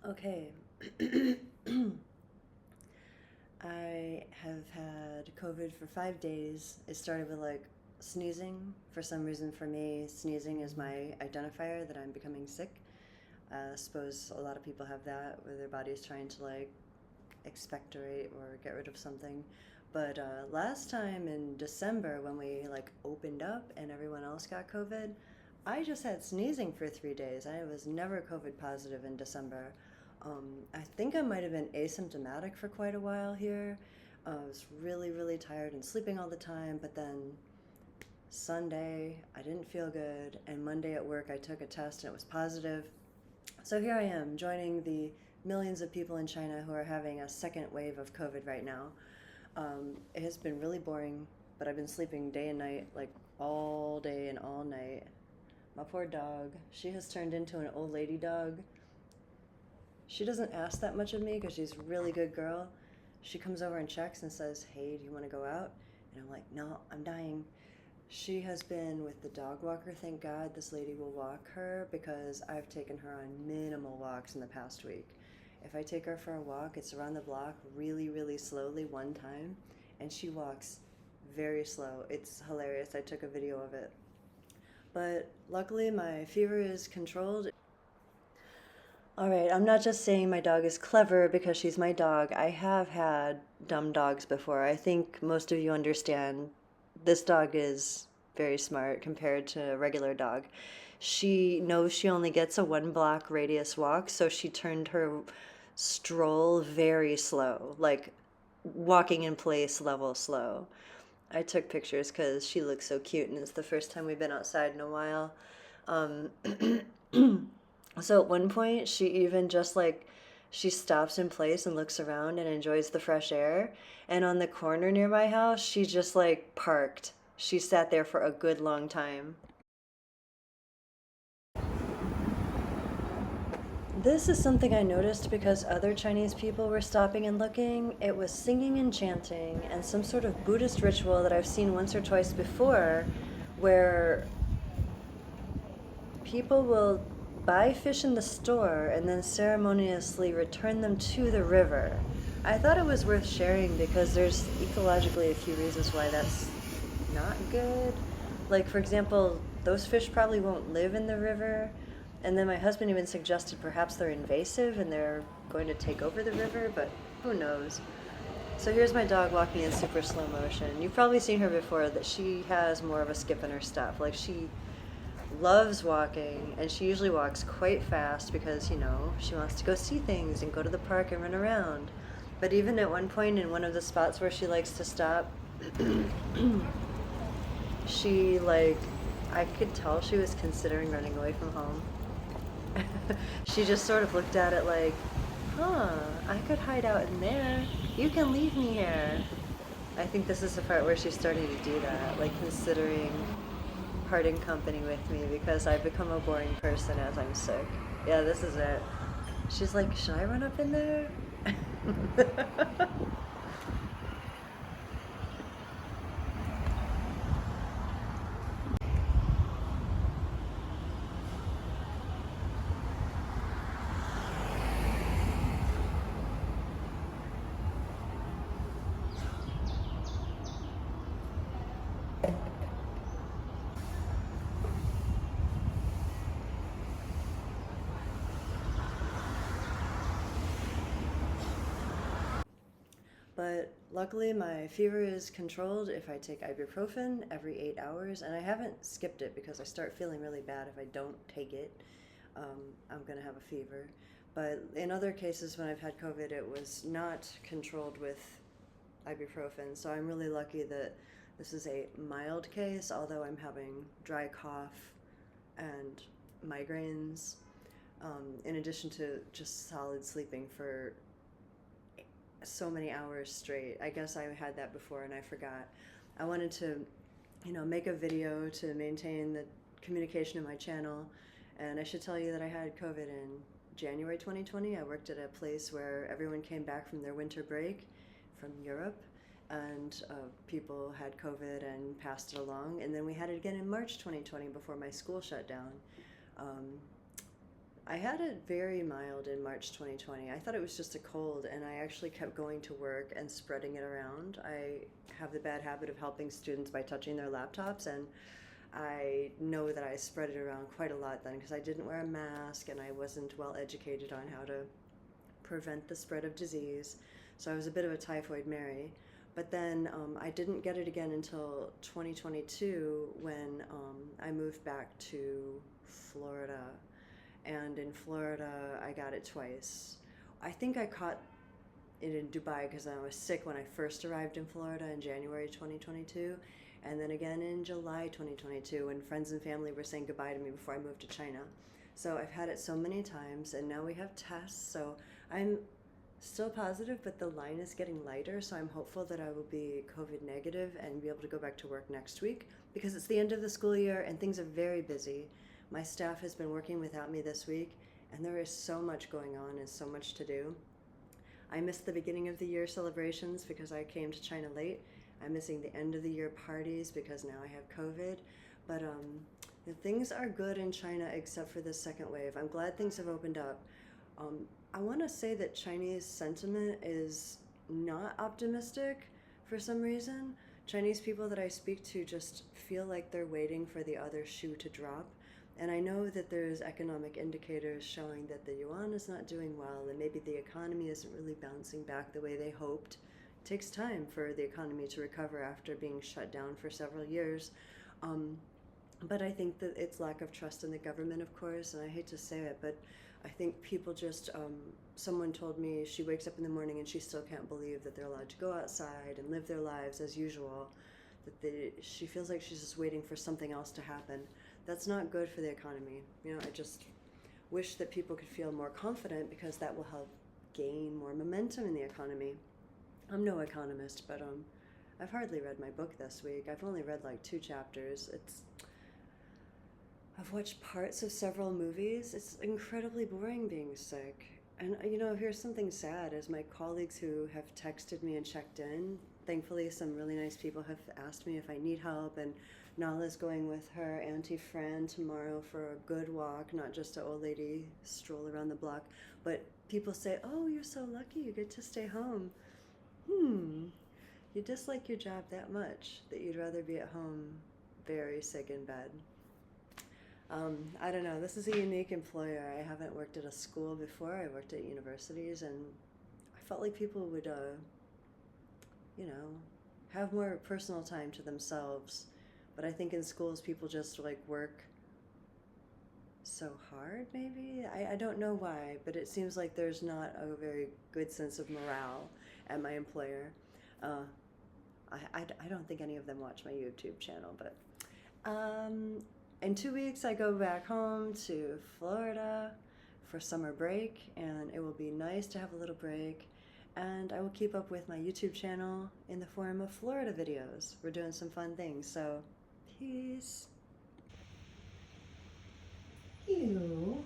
Okay. I have had COVID for 5 days. It started with like sneezing. For some reason, for me, sneezing is my identifier that I'm becoming sick. I suppose a lot of people have that where their body's trying to like expectorate or get rid of something. But last time in December when we like opened up and everyone else got COVID, I just had sneezing for 3 days. I was never COVID positive in December. I think I might have been asymptomatic for quite a while here. I was really, really tired and sleeping all the time, but then Sunday I didn't feel good, and Monday at work I took a test and it was positive. So here I am joining the millions of people in China who are having a second wave of COVID right now. It has been really boring, but I've been sleeping day and night, like all day and all night. My poor dog, she has turned into an old lady dog. She doesn't ask that much of me because she's a really good girl. She comes over and checks and says, "Hey, do you want to go out?" And I'm like, "No, I'm dying." She has been with the dog walker. Thank God this lady will walk her because I've taken her on minimal walks in the past week. If I take her for a walk, it's around the block really, really slowly one time, and she walks very slow. It's hilarious. I took a video of it. But luckily, my fever is controlled. All right, I'm not just saying my dog is clever because she's my dog. I have had dumb dogs before. I think most of you understand this dog is very smart compared to a regular dog. She knows she only gets a 1 block radius walk, so she turned her stroll very slow, like walking in place level slow. I took pictures because she looks so cute, and it's the first time we've been outside in a while. Um, so at one point, she even just like she stops in place and looks around and enjoys the fresh air. And on the corner near my house, she just like parked. She sat there for a good long time. This is something I noticed because other Chinese people were stopping and looking. It was singing and chanting and some sort of Buddhist ritual that I've seen once or twice before where people will buy fish in the store and then ceremoniously return them to the river. I thought it was worth sharing because there's ecologically a few reasons why that's not good. Like, for example, those fish probably won't live in the river. And then my husband even suggested perhaps they're invasive and they're going to take over the river, but who knows? So here's my dog walking in super slow motion. You've probably seen her before, that she has more of a skip in her step. Like, she loves walking, and she usually walks quite fast because, she wants to go see things and go to the park and run around. But even at one point in one of the spots where she likes to stop, she, like, I could tell she was considering running away from home. She just sort of looked at it like, huh, I could hide out in there. You can leave me here. I think this is the part where she's starting to do that, like considering parting company with me because I've become a boring person as I'm sick. Yeah, this is it. She's like, should I run up in there? But luckily, my fever is controlled if I take ibuprofen every 8 hours, and I haven't skipped it because I start feeling really bad if I don't take it. I'm gonna have a fever. But in other cases, when I've had COVID, it was not controlled with ibuprofen. So I'm really lucky that this is a mild case, although I'm having dry cough and migraines, in addition to just solid sleeping for so many hours straight. I guess I had that before and I forgot. I wanted to, make a video to maintain the communication in my channel. And I should tell you that I had COVID in January 2020. I worked at a place where everyone came back from their winter break from Europe, and people had COVID and passed it along. And then we had it again in March 2020 before my school shut down. Um, I had it very mild in March 2020. I thought it was just a cold, and I actually kept going to work and spreading it around. I have the bad habit of helping students by touching their laptops, and I know that I spread it around quite a lot then because I didn't wear a mask and I wasn't well educated on how to prevent the spread of disease. So I was a bit of a typhoid Mary. But then I didn't get it again until 2022 when I moved back to Florida. And in Florida, I got it twice. I think I caught it in Dubai because I was sick when I first arrived in Florida in January 2022. And then again in July 2022 when friends and family were saying goodbye to me before I moved to China. So I've had it so many times, and now we have tests. So I'm still positive, but the line is getting lighter. So I'm hopeful that I will be COVID negative and be able to go back to work next week because it's the end of the school year and things are very busy. My staff has been working without me this week, and there is so much going on and so much to do. I missed the beginning of the year celebrations because I came to China late. I'm missing the end of the year parties because now I have COVID. But the things are good in China except for this second wave. I'm glad things have opened up. I want to say that Chinese sentiment is not optimistic for some reason. Chinese people that I speak to just feel like they're waiting for the other shoe to drop. And I know that there's economic indicators showing that the yuan is not doing well and maybe the economy isn't really bouncing back the way they hoped. It takes time for the economy to recover after being shut down for several years. But I think that it's lack of trust in the government, of course, and I hate to say it, but I think people just, someone told me she wakes up in the morning and she still can't believe that they're allowed to go outside and live their lives as usual, that she feels like she's just waiting for something else to happen. That's not good for the economy. You know, I just wish that people could feel more confident because that will help gain more momentum in the economy. I'm no economist, but I've hardly read my book this week. I've only read like 2 chapters. I've watched parts of several movies. It's incredibly boring being sick. And you know, here's something sad as my colleagues who have texted me and checked in, thankfully some really nice people have asked me if I need help, and Nala's going with her Auntie Fran tomorrow for a good walk, not just an old lady stroll around the block. But people say, oh, you're so lucky you get to stay home. You dislike your job that much that you'd rather be at home very sick in bed. I don't know, this is a unique employer. I haven't worked at a school before. I worked at universities, and I felt like people would, have more personal time to themselves. But I think in schools people just like work so hard, maybe? I don't know why, but it seems like there's not a very good sense of morale at my employer. I don't think any of them watch my YouTube channel, but in 2 weeks I go back home to Florida for summer break, and it will be nice to have a little break. And I will keep up with my YouTube channel in the form of Florida videos. We're doing some fun things, so peace. You.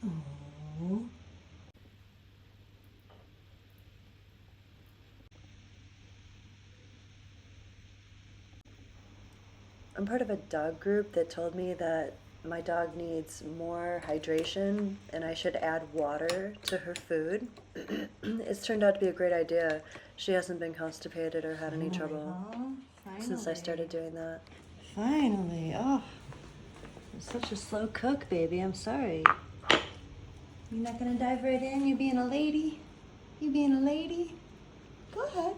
Oh. I'm part of a dog group that told me that my dog needs more hydration and I should add water to her food. It's turned out to be a great idea. She hasn't been constipated or had any trouble since I started doing that. Finally. Oh, I'm such a slow cook, baby. I'm sorry. You're not gonna dive right in? You being a lady? You being a lady? Go ahead.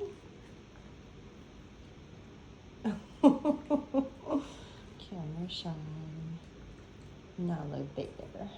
Camera shine. Now look bigger.